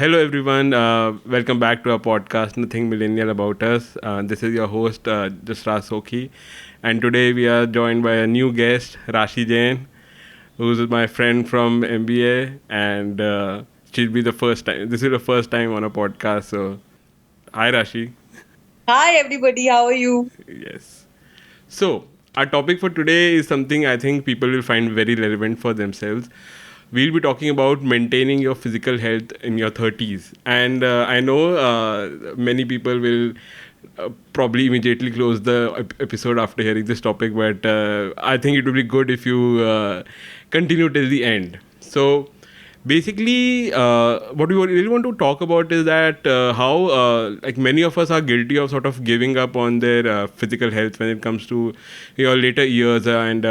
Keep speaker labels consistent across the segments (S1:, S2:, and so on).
S1: Hello, everyone. Welcome back to our podcast, Nothing Millennial About Us. This is your host, Jasraj Sokhi. And today we are joined by a new guest, Rashi Jain, who's my friend from MBA. And she'll be the first time. This is the first time on a podcast. So, hi, Rashi.
S2: Hi everybody, how are you?
S1: Yes. So, our topic for today is something I think people will find very relevant for themselves. We'll be talking about maintaining your physical health in your 30s. And I know many people will probably immediately close the episode after hearing this topic, but I think it would be good if you continue till the end. So, basically what we really want to talk about is that how like many of us are guilty of sort of giving up on their physical health when it comes to your later years and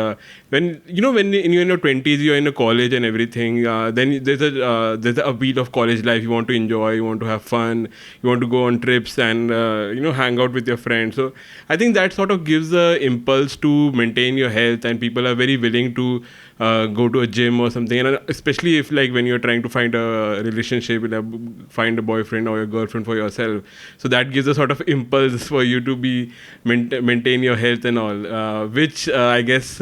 S1: when you're in your 20s, you're in a college and everything, then there's a appeal of college life. You want to enjoy, you want to have fun, you want to go on trips and hang out with your friends. So I think that sort of gives the impulse to maintain your health, and people are very willing to go to a gym or something. And especially if, like, when you're trying to find a relationship, find a boyfriend or a girlfriend for yourself, so that gives a sort of impulse for you to be maintain your health and all, which I guess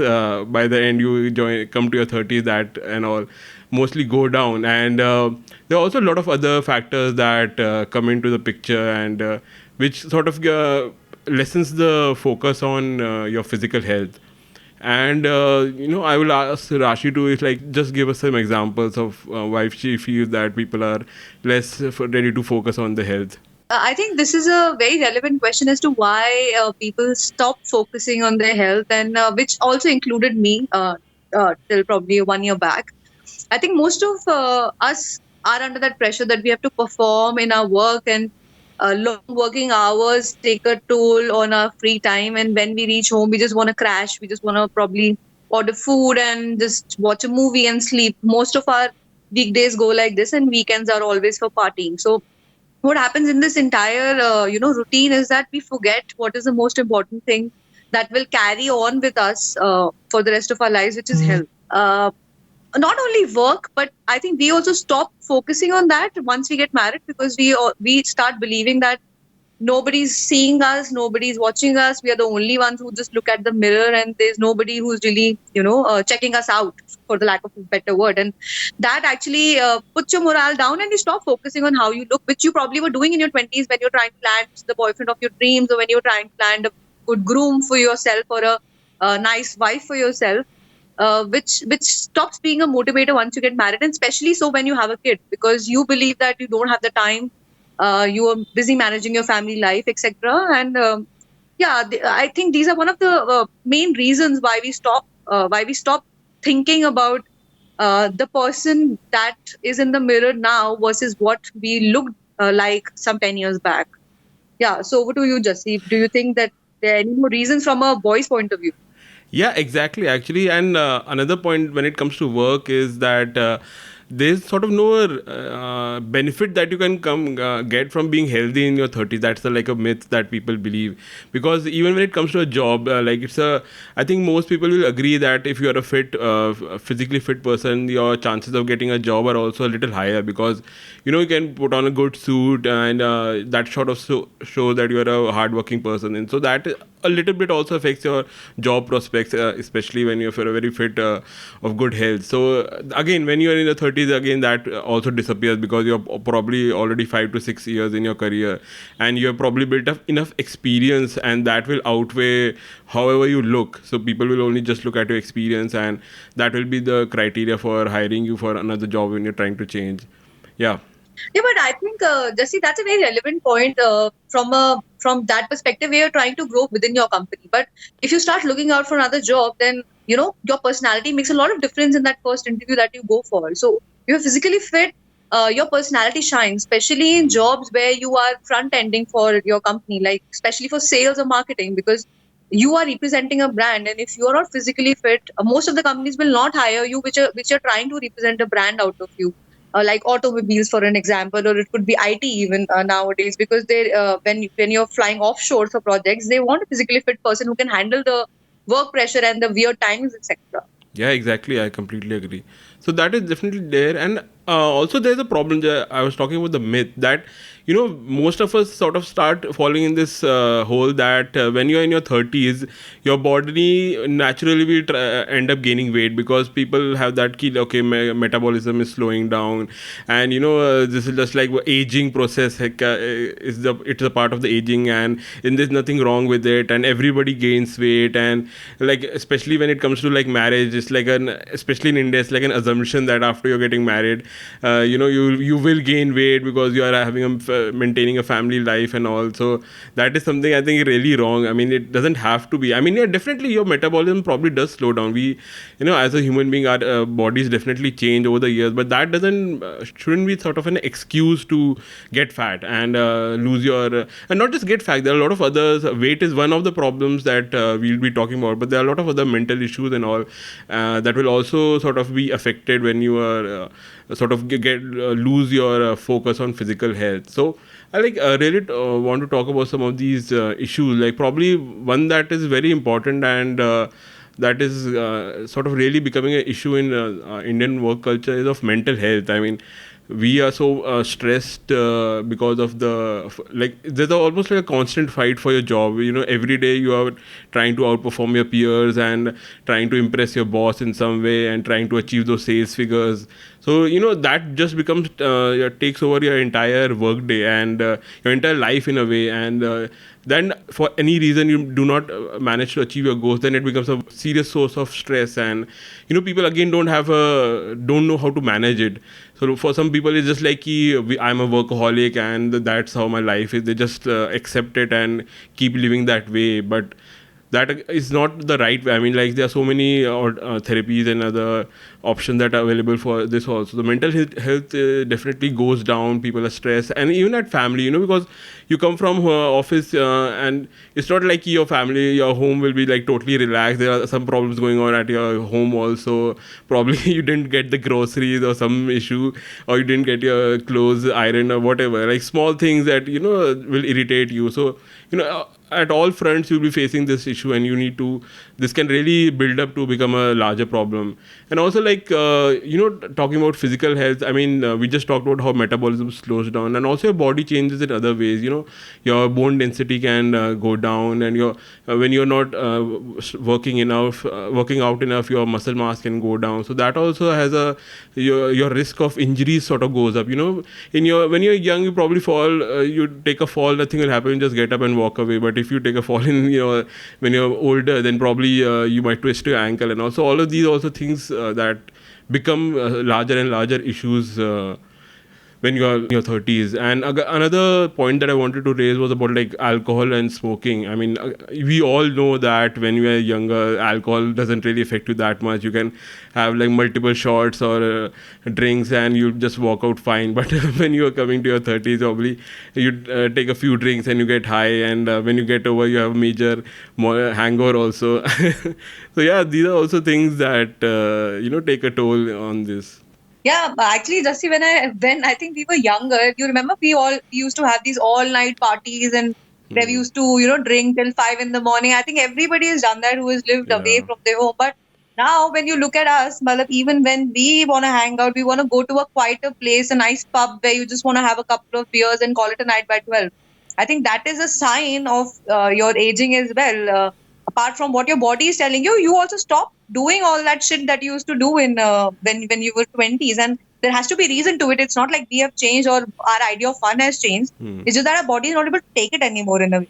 S1: by the end you come to your 30s, that and all mostly go down. And there are also a lot of other factors that come into the picture, and which sort of lessens the focus on your physical health. And I will ask Rashi to, is like, just give us some examples of why she feels that people are less ready to focus on the health.
S2: I think this is a very relevant question as to why people stop focusing on their health, and which also included me till probably 1 year back. I think most of us are under that pressure that we have to perform in our work, and long working hours take a toll on our free time. And when we reach home, we just want to crash. We just want to probably order food and just watch a movie and sleep. Most of our weekdays go like this, and weekends are always for partying. So what happens in this entire routine is that we forget what is the most important thing that will carry on with us for the rest of our lives, which is health. Not only work, but I think we also stop focusing on that once we get married, because we start believing that nobody's seeing us, nobody's watching us. We are the only ones who just look at the mirror, and there's nobody who's really checking us out, for the lack of a better word. And that actually puts your morale down, and you stop focusing on how you look, which you probably were doing in your 20s when you're trying to land the boyfriend of your dreams, or when you're trying to land a good groom for yourself, or a nice wife for yourself. Which stops being a motivator once you get married, and especially so when you have a kid, because you believe that you don't have the time, you are busy managing your family life, etc. And I think these are one of the main reasons why we stop thinking about the person that is in the mirror now versus what we looked like some 10 years back. Yeah, so over to you, Jasdeep. Do you think that there are any more reasons from a boy's point of view?
S1: Yeah, exactly. Actually, and another point when it comes to work is that there's sort of no benefit that you can come get from being healthy in your 30s. That's like a myth that people believe, because even when it comes to a job, like, it's a, I think most people will agree that if you are a physically fit person, your chances of getting a job are also a little higher, because you can put on a good suit, and that sort of shows that you are a hardworking person, and so that a little bit also affects your job prospects, especially when you're very fit, of good health. So again, when you're in the 30s, again, that also disappears, because you're probably already 5 to 6 years in your career, and you've probably built up enough experience, and that will outweigh however you look. So people will only just look at your experience, and that will be the criteria for hiring you for another job when you're trying to change. Yeah.
S2: Yeah, but I think, Jesse, that's a very relevant point from that perspective where you're trying to grow within your company. But if you start looking out for another job, then your personality makes a lot of difference in that first interview that you go for. So you're physically fit, your personality shines, especially in jobs where you are front ending for your company, like especially for sales or marketing, because you are representing a brand, and if you are not physically fit, most of the companies will not hire you, which are trying to represent a brand out of you, like automobiles, for an example, or it could be IT even nowadays, because they when you're flying offshore for projects, they want a physically fit person who can handle the work pressure and the weird times, etc.
S1: Yeah, exactly. I completely agree. So that is definitely there. And also there's a problem that I was talking about, the myth that most of us sort of start falling in this hole that when you're in your 30s, your body naturally will end up gaining weight, because people have that key, okay, metabolism is slowing down, and this is just like aging process, like, it's a part of the aging, and there's nothing wrong with it, and everybody gains weight. And like, especially when it comes to like marriage, it's like especially in India, it's like an assumption that after you're getting married, you will gain weight because you are maintaining a family life and all. So that is something I think really wrong. I mean, it doesn't have to be. I mean, yeah, definitely your metabolism probably does slow down. As a human being, our bodies definitely change over the years, but that doesn't shouldn't be sort of an excuse to get fat and lose your and not just get fat. There are a lot of others. Weight is one of the problems that we'll be talking about, but there are a lot of other mental issues and all that will also sort of be affected when you are sort of lose your focus on physical health. So I really want to talk about some of these issues. Like, probably one that is very important, and that is sort of really becoming an issue in Indian work culture, is of mental health. I mean, we are so stressed because of there's almost like a constant fight for your job. Every day you are trying to outperform your peers and trying to impress your boss in some way and trying to achieve those sales figures. So that just becomes takes over your entire work day and your entire life in a way. And then for any reason you do not manage to achieve your goals, then it becomes a serious source of stress. And people again don't know how to manage it. So for some people it's just like I'm a workaholic and that's how my life is. They just accept it and keep living that way. But that is not the right way. I mean, like, there are so many therapies and other options that are available for this also. The mental health definitely goes down. People are stressed, and even at family, because you come from office and it's not like your family, your home will be like totally relaxed. There are some problems going on at your home also. Probably you didn't get the groceries or some issue, or you didn't get your clothes ironed or whatever. Like small things that will irritate you. So at all fronts you'll be facing this issue, and this can really build up to become a larger problem. And also, like, talking about physical health, I mean, we just talked about how metabolism slows down, and also your body changes in other ways. Your bone density can go down, and when you're not working out enough, your muscle mass can go down. So that also has your risk of injuries sort of goes up. When you're young, you probably fall, you take a fall, nothing will happen, you just get up and walk away. But if you take a fall when you're older, then probably you might twist your ankle. And also all of these also things that become larger and larger issues when you are in your 30s. And another point that I wanted to raise was about like alcohol and smoking. I mean, we all know that when you are younger, alcohol doesn't really affect you that much. You can have like multiple shots or drinks and you just walk out fine. But when you are coming to your 30s, probably you take a few drinks and you get high, and when you get over, you have a major hangover also. So yeah, these are also things that take a toll on this.
S2: Yeah, but actually, Justy, when I think we were younger, you remember we used to have these all-night parties, and where we used to drink till 5 in the morning. I think everybody has done that who has lived away from their home. But now when you look at us, Malab, even when we want to hang out, we want to go to a quieter place, a nice pub where you just want to have a couple of beers and call it a night by 12. I think that is a sign of your aging as well. Apart from what your body is telling you, you also stop doing all that shit that you used to do in when you were 20s. And there has to be reason to it. It's not like we have changed or our idea of fun has changed. It's just that our body is not able to take it anymore in a way.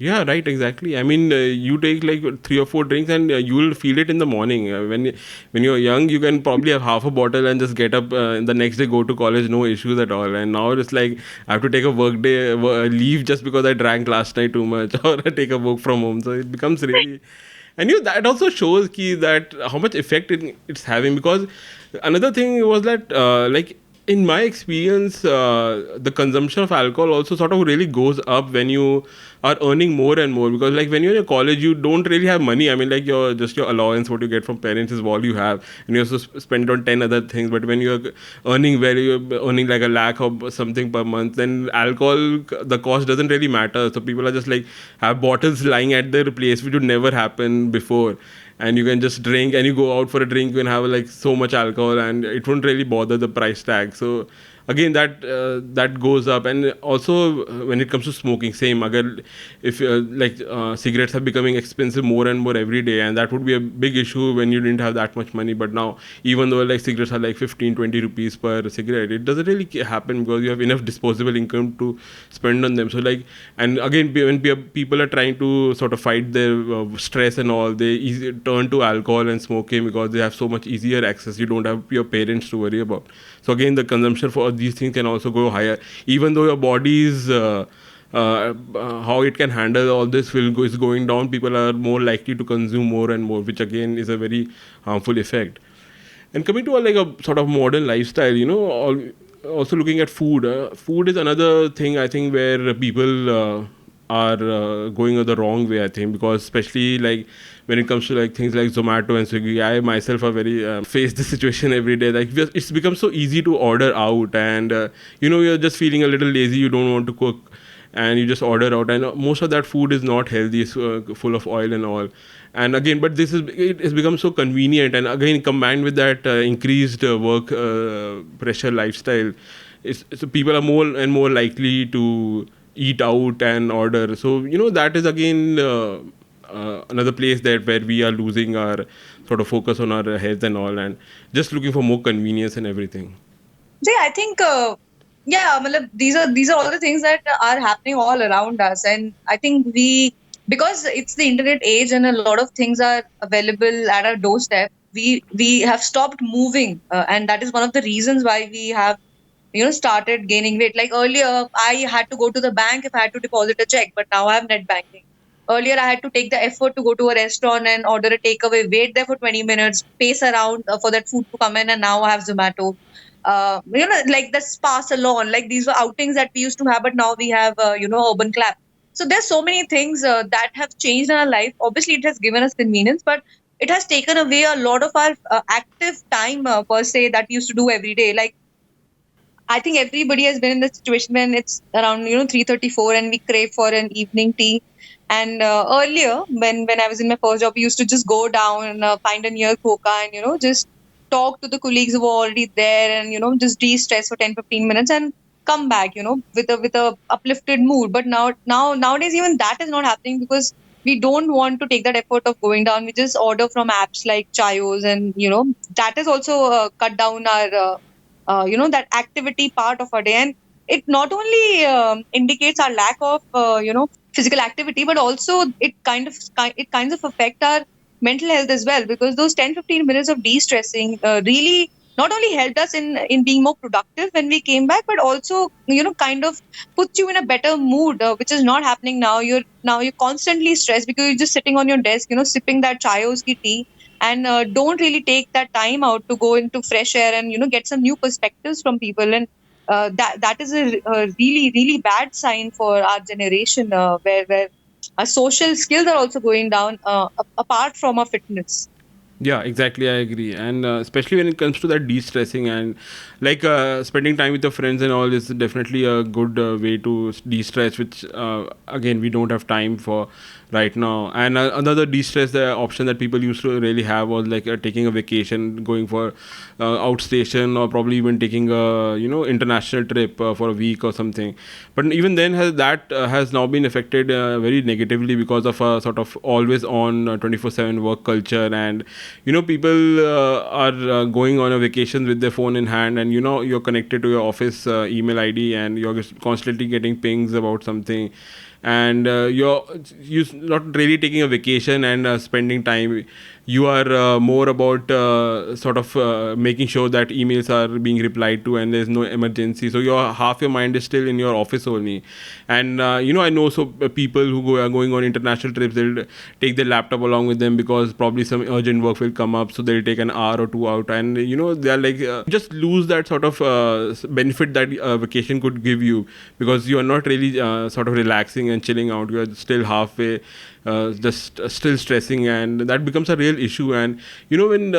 S1: Yeah, right, exactly. I mean, you take like 3 or 4 drinks and you will feel it in the morning. When you're young, you can probably have half a bottle and just get up the next day, go to college, no issues at all. And now it's like I have to take a work day leave just because I drank last night too much, or I take a work from home. So it becomes really, and that also shows that how much effect it's having. Because another thing was that like, in my experience, the consumption of alcohol also sort of really goes up when you are earning more and more. Because like when you're in college, you don't really have money. I mean, like your allowance, what you get from parents, is all you have, and you also spend it on 10 other things. But when you're earning you're earning like a lakh or something per month, then alcohol, the cost doesn't really matter. So people are just like have bottles lying at their place, which would never happen before. and you can just drink, and you go out for a drink, you can have like so much alcohol, and it won't really bother the price tag. So again, that goes up. And also when it comes to smoking, same. Agar if cigarettes are becoming expensive more and more every day, and that would be a big issue when you didn't have that much money. But now, even though like cigarettes are like 15-20 rupees per cigarette, it doesn't really happen because you have enough disposable income to spend on them. So like, and again, when people are trying to sort of fight their stress and all, they turn to alcohol and smoking because they have so much easier access. You don't have your parents to worry about. So again, the consumption for these things can also go higher, even though your body's how it can handle all this is going down. People are more likely to consume more and more, which again is a very harmful effect. And coming to like a sort of modern lifestyle, also looking at food. Food is another thing I think where people are going the wrong way. I think because especially like when it comes to like things like Zomato and Swiggy, I myself are very face this situation every day. Like it's become so easy to order out, and you're just feeling a little lazy. You don't want to cook, and you just order out, and most of that food is not healthy. It's full of oil and all. And again, but it has become so convenient, and again combined with that increased work pressure lifestyle, so people are more and more likely to eat out and order. So that is again another place that where we are losing our sort of focus on our health and all, and just looking for more convenience and everything.
S2: See, I think, malab, these are all the things that are happening all around us, and I think because it's the internet age and a lot of things are available at our doorstep, we have stopped moving, and that is one of the reasons why we have started gaining weight. Like earlier, I had to go to the bank if I had to deposit a check, but now I have net banking. Earlier, I had to take the effort to go to a restaurant and order a takeaway, wait there for 20 minutes, pace around for that food to come in, and now I have Zomato. Like the spa salon, like these were outings that we used to have, but now we have, Urban Clap. So there's so many things that have changed in our life. Obviously, it has given us convenience, but it has taken away a lot of our active time per se that we used to do every day. Like I think everybody has been in the situation when it's around 3:34 and we crave for an evening tea. And earlier, when I was in my first job, we used to just go down and find a near Koka and just talk to the colleagues who were already there and just de-stress for 10-15 minutes and come back with a uplifted mood. But nowadays even that is not happening because we don't want to take that effort of going down. We just order from apps like Chayos, and that has also cut down our that activity part of our day. And it not only indicates our lack of physical activity, but also it kind of affect our mental health as well, because those 10-15 minutes of de-stressing really not only helped us in being more productive when we came back, but also kind of puts you in a better mood, which is not happening now. You're constantly stressed because you're just sitting on your desk sipping that chayos ki tea, and don't really take that time out to go into fresh air and get some new perspectives from people. And that is a really, really bad sign for our generation, where our social skills are also going down, apart from our fitness.
S1: Yeah, exactly. I agree, and especially when it comes to that de-stressing, and like spending time with your friends and all is definitely a good way to de-stress, which again we don't have time for right now. And another de-stress option that people used to really have was like taking a vacation, going for outstation, or probably even taking a international trip for a week or something. But even then, has now been affected very negatively because of a sort of always on 24/7 work culture. And people are going on a vacation with their phone in hand, and you're connected to your office email ID, and you're constantly getting pings about something, and you're not really taking a vacation and spending time. You are more about sort of making sure that emails are being replied to and there's no emergency. So half your mind is still in your office only. And I know people who are going on international trips, they'll take their laptop along with them because probably some urgent work will come up, so they'll take an hour or two out, and they're like just lose that sort of benefit that vacation could give you, because you are not really sort of relaxing and chilling out. You are still halfway just still stressing, and that becomes a real issue. And when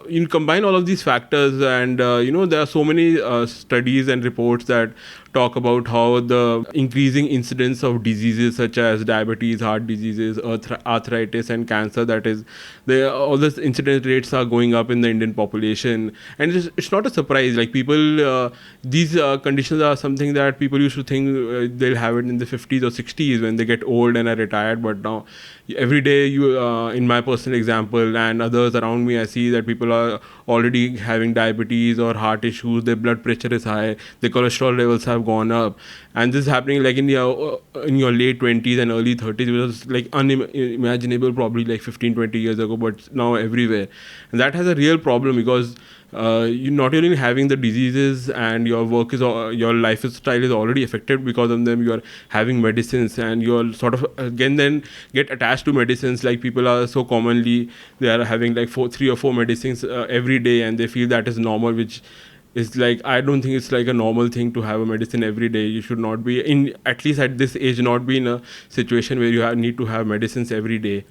S1: you combine all of these factors, and there are so many studies and reports that talk about how the increasing incidence of diseases such as diabetes, heart diseases, arthritis, and cancer, that is, all the incidence rates are going up in the Indian population. And it's not a surprise. Like people, these conditions are something that people used to think they'll have it in the 50s or 60s when they get old and are retired. But now, every day, in my personal example and others around me, I see that people are already having diabetes or heart issues. Their blood pressure is high. Their cholesterol levels have gone up, and this is happening like in your late 20s and early 30s, which was like unimaginable probably like 15-20 years ago, but now everywhere. And that has a real problem, because you're not only having the diseases, and your work is your lifestyle is already affected because of them. You are having medicines, and you're sort of again then get attached to medicines. Like people are so commonly, they are having like 3 or 4 medicines every day, and they feel that is normal, which is like, I don't think it's like a normal thing to have a medicine every day. You should not be, in at least at this age, not be in a situation where you need to have medicines every day.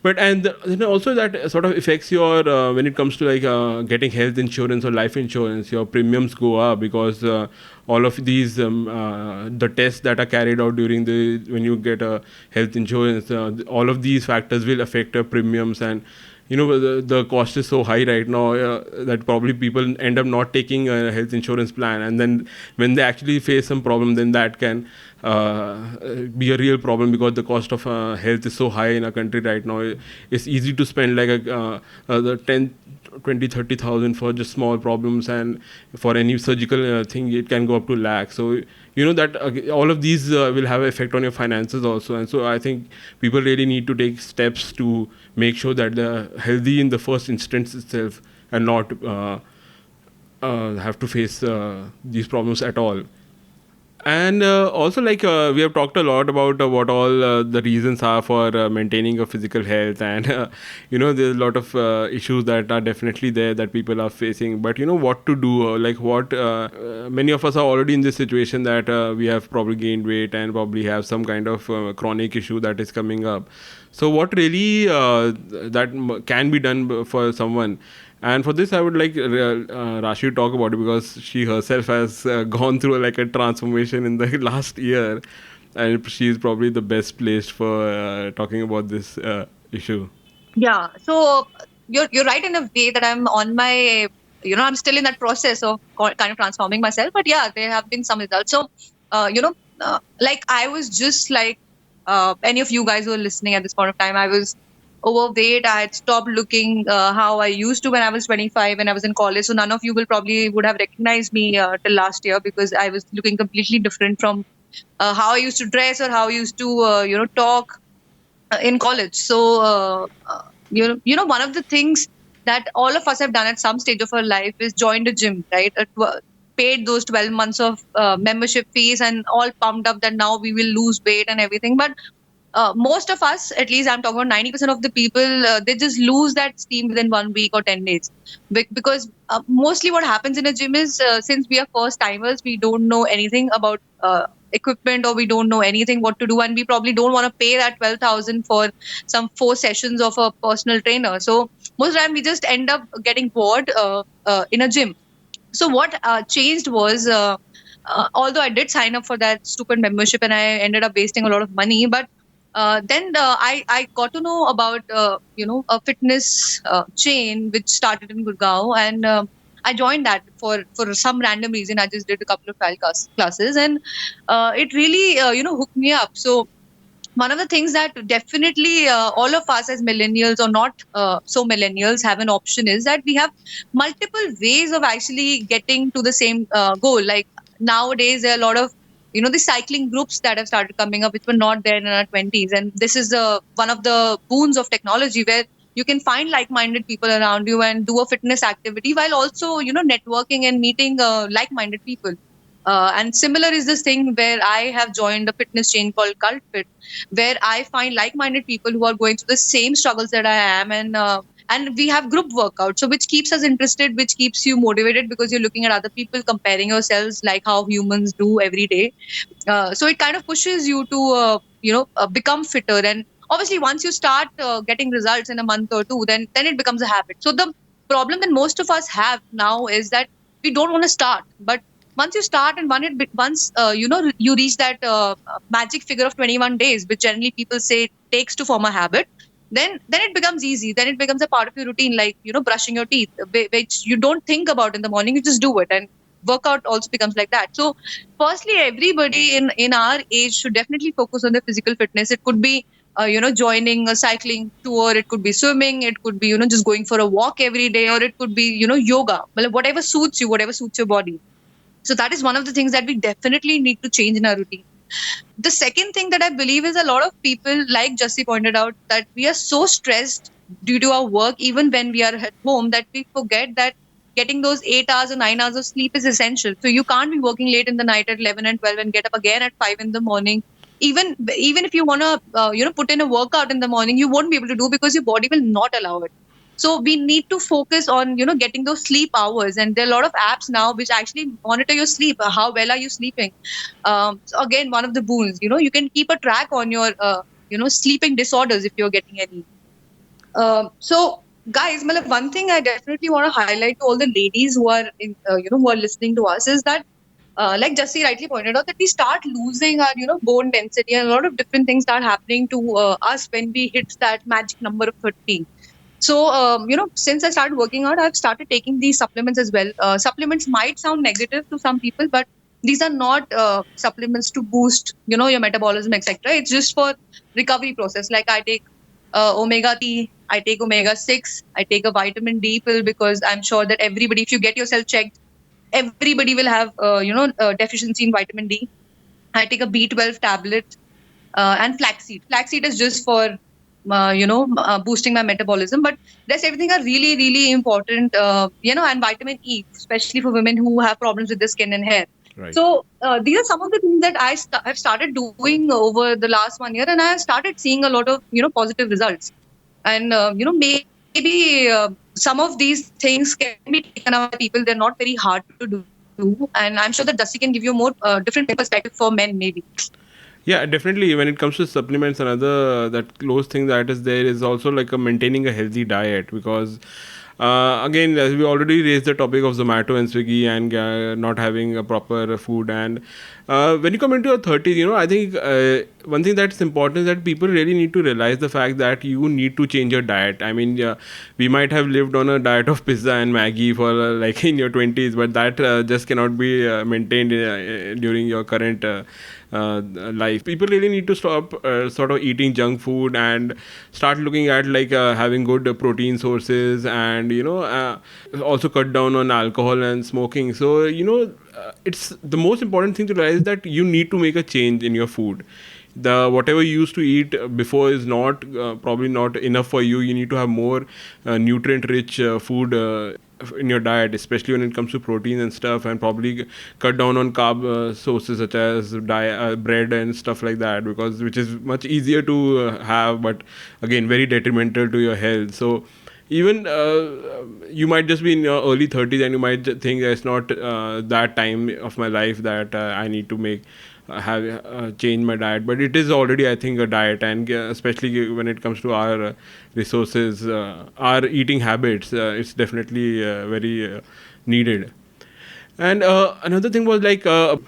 S1: But and then also that sort of affects your when it comes to like getting health insurance or life insurance, your premiums go up, because all of these the tests that are carried out during the when you get a health insurance, all of these factors will affect your premiums. And the cost is so high right now that probably people end up not taking a health insurance plan, and then when they actually face some problem, then that can be a real problem, because the cost of health is so high in our country right now. It's easy to spend like the 10, 20, 30,000 for just small problems, and for any surgical thing it can go up to lakhs. So that all of these will have an effect on your finances also. And so I think people really need to take steps to make sure that they're healthy in the first instance itself, and not have to face these problems at all. And also, like we have talked a lot about what all the reasons are for maintaining your physical health, and there's a lot of issues that are definitely there that people are facing. But what to do? Like what many of us are already in this situation that we have probably gained weight and probably have some kind of chronic issue that is coming up. So what really can be done for someone? And for this, I would like Rashi to talk about it, because she herself has gone through like a transformation in the last year, and she is probably the best placed for talking about this issue.
S2: Yeah. So you're right in a way that I'm on my, I'm still in that process of kind of transforming myself. But yeah, there have been some results. So, like I was just like any of you guys who are listening at this point of time, I was overweight. I had stopped looking how I used to when I was 25, when I was in college. So none of you would have recognized me till last year, because I was looking completely different from how I used to dress or how I used to, talk in college. So, one of the things that all of us have done at some stage of our life is joined a gym, right? Paid those 12 months of membership fees, and all pumped up that now we will lose weight and everything. But most of us, at least I'm talking about 90% of the people, they just lose that steam within 1 week or 10 days. Because mostly what happens in a gym is, since we are first timers, we don't know anything about equipment, or we don't know anything what to do, and we probably don't want to pay that 12,000 for some 4 sessions of a personal trainer. So most of the time we just end up getting bored in a gym. So what changed was, although I did sign up for that stupid membership and I ended up wasting a lot of money, but then I got to know about a fitness chain which started in Gurgaon, and I joined that for some random reason. I just did a couple of trial classes, and it really hooked me up. So one of the things that definitely all of us as millennials, or not so millennials, have an option is that we have multiple ways of actually getting to the same goal. Like nowadays, there are a lot of the cycling groups that have started coming up, which were not there in our 20s. And this is one of the boons of technology, where you can find like-minded people around you and do a fitness activity while also, networking and meeting like-minded people. And similar is this thing where I have joined a fitness chain called Cult Fit, where I find like-minded people who are going through the same struggles that I am, and we have group workouts, so which keeps us interested, which keeps you motivated, because you're looking at other people, comparing yourselves like how humans do every day. So it kind of pushes you to become fitter. And obviously once you start getting results in a month or two, then it becomes a habit. So the problem that most of us have now is that we don't want to start, but once you start and once you reach that magic figure of 21 days, which generally people say takes to form a habit, then it becomes easy. Then it becomes a part of your routine, like brushing your teeth, which you don't think about in the morning. You just do it, and workout also becomes like that. So, firstly, everybody in our age should definitely focus on their physical fitness. It could be joining a cycling tour. It could be swimming. It could be just going for a walk every day, or it could be yoga. Well, whatever suits you, whatever suits your body. So that is one of the things that we definitely need to change in our routine. The second thing that I believe is a lot of people, like Jussie pointed out, that we are so stressed due to our work, even when we are at home, that we forget that getting those 8 hours or 9 hours of sleep is essential. So you can't be working late in the night at 11 and 12 and get up again at 5 in the morning. Even if you want to put in a workout in the morning, you won't be able to do because your body will not allow it. So we need to focus on getting those sleep hours, and there are a lot of apps now which actually monitor your sleep. How well are you sleeping? So again, one of the boons. You can keep a track on your sleeping disorders if you're getting any. So guys, one thing I definitely want to highlight to all the ladies who are who are listening to us is that. Like Jussie rightly pointed out, that we start losing our bone density, and a lot of different things start happening to us when we hit that magic number of 30. So, since I started working out, I've started taking these supplements as well. Supplements might sound negative to some people, but these are not supplements to boost, your metabolism, etc. It's just for recovery process. Like I take omega 3, I take omega 6, I take a vitamin D pill, because I'm sure that everybody, if you get yourself checked, everybody will have, deficiency in vitamin D. I take a B12 tablet and flaxseed. Flaxseed is just for boosting my metabolism, but rest everything are really, really important. And vitamin E, especially for women who have problems with the skin and hair.
S1: Right.
S2: So these are some of the things that I've started doing over the last 1 year, and I have started seeing a lot of positive results. And maybe some of these things can be taken up by people. They're not very hard to do, and I'm sure that Jussie can give you a more different perspective for men, maybe.
S1: Yeah, definitely. When it comes to supplements, another that close thing that is there is also like maintaining a healthy diet, because again, as we already raised the topic of Zomato and Swiggy and not having a proper food, and when you come into your 30s, I think one thing that's important is that people really need to realize the fact that you need to change your diet. I mean, we might have lived on a diet of pizza and Maggie for like in your 20s, but that just cannot be maintained during your current life. People really need to stop sort of eating junk food and start looking at like having good protein sources, and also cut down on alcohol and smoking. So it's the most important thing to realize that you need to make a change in your food. The whatever you used to eat before is not probably not enough for you. You need to have more nutrient rich food in your diet, especially when it comes to protein and stuff, and probably cut down on carb sources such as bread and stuff like that, because which is much easier to have, but again very detrimental to your health. So even you might just be in your early 30s and you might think that it's not that time of my life that I need to make have change my diet, but it is already, I think, a diet. And especially when it comes to our resources, our eating habits, it's definitely very needed. And another thing was like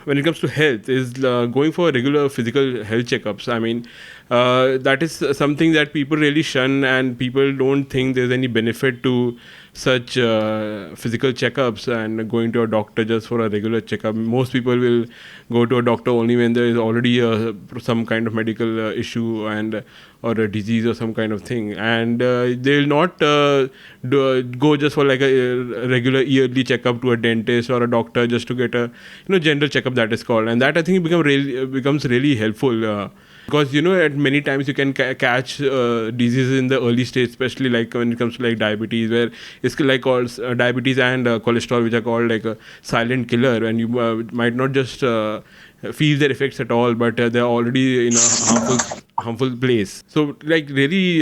S1: when it comes to health is going for regular physical health checkups. I mean, that is something that people really shun, and people don't think there's any benefit to such physical checkups and going to a doctor just for a regular checkup. Most people will go to a doctor only when there is already some kind of medical issue and or a disease or some kind of thing, and they'll not go just for like a regular yearly checkup to a dentist or a doctor just to get a general checkup, that is called. And that I think becomes really helpful. Because at many times you can catch diseases in the early stage, especially like when it comes to like diabetes, where it's like called diabetes and cholesterol, which are called like a silent killer, and you might not just feel their effects at all, but they're already in a harmful place. So like really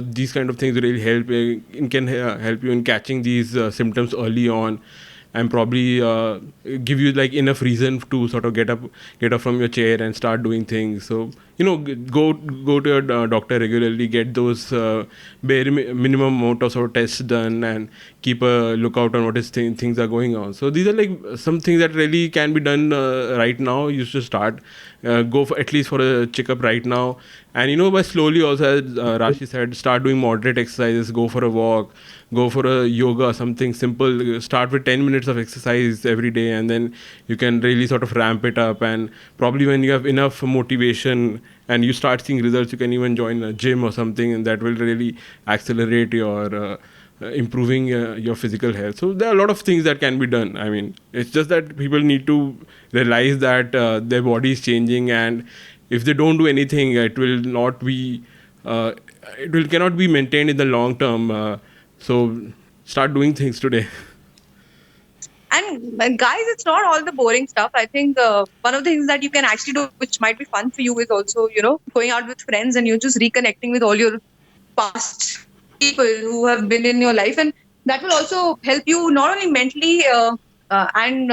S1: these kind of things really help. It can help you in catching these symptoms early on, and probably give you like enough reason to sort of get up from your chair and start doing things. So go to your doctor regularly, get those minimum amount of sort of tests done, and keep a lookout on what is things are going on. So these are like some things that really can be done right now. You should start, go for at least for a checkup right now, and by slowly also, as Rashi said, start doing moderate exercises, go for a walk, go for a yoga, something simple. Start with 10 minutes of exercise every day, and then you can really sort of ramp it up. And probably when you have enough motivation and you start seeing results, you can even join a gym or something, and that will really accelerate your improving your physical health. So there are a lot of things that can be done. I mean, it's just that people need to realize that their body is changing, and if they don't do anything, it will not be cannot be maintained in the long term. So start doing things today.
S2: And guys, it's not all the boring stuff. I think one of the things that you can actually do, which might be fun for you, is also, going out with friends and you're just reconnecting with all your past people who have been in your life. And that will also help you not only mentally and,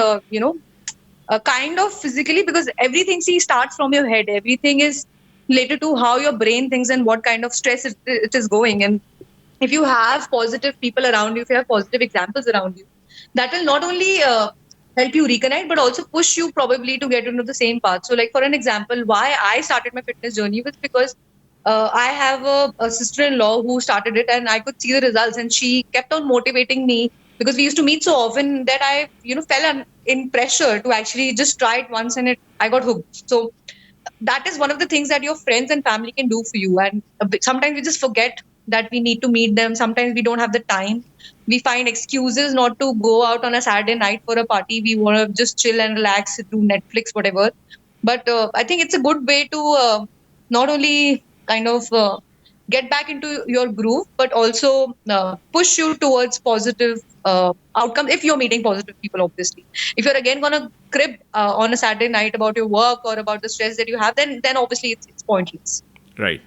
S2: kind of physically, because everything, starts from your head. Everything is related to how your brain thinks and what kind of stress it is going. And if you have positive people around you, if you have positive examples around you, that will not only help you reconnect, but also push you probably to get into the same path. So, like, for an example, why I started my fitness journey was because I have a sister-in-law who started it, and I could see the results, and she kept on motivating me because we used to meet so often that I, fell in pressure to actually just try it once, and I got hooked. So that is one of the things that your friends and family can do for you. And sometimes we just forget that we need to meet them. Sometimes we don't have the time. We find excuses not to go out on a Saturday night for a party. We want to just chill and relax, do Netflix, whatever. But I think it's a good way to not only kind of get back into your groove, but also push you towards positive outcomes if you're meeting positive people, obviously. If you're again going to crib on a Saturday night about your work or about the stress that you have, then obviously it's pointless.
S1: Right.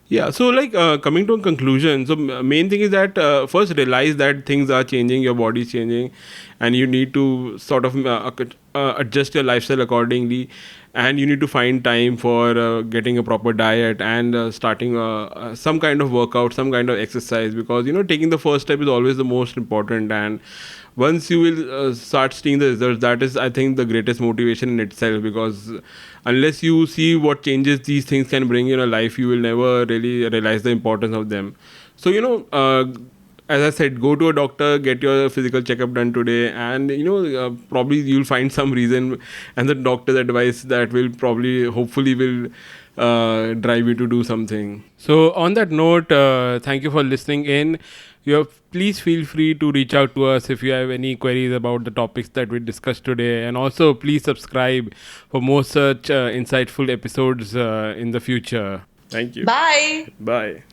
S1: Yeah, so like coming to a conclusion, so main thing is that first realize that things are changing, your body is changing, and you need to sort of adjust your lifestyle accordingly, and you need to find time for getting a proper diet and starting some kind of workout, some kind of exercise, because taking the first step is always the most important. And once you will start seeing the results, that is, I think, the greatest motivation in itself, because unless you see what changes these things can bring in your life, you will never really realize the importance of them. So as I said, go to a doctor, get your physical checkup done today, and probably you'll find some reason and the doctor's advice that will probably, hopefully, will drive you to do something. So on that note, thank you for listening in. Please feel free to reach out to us if you have any queries about the topics that we discussed today, and also please subscribe for more such insightful episodes in the future. Thank you.
S2: Bye.
S1: Bye.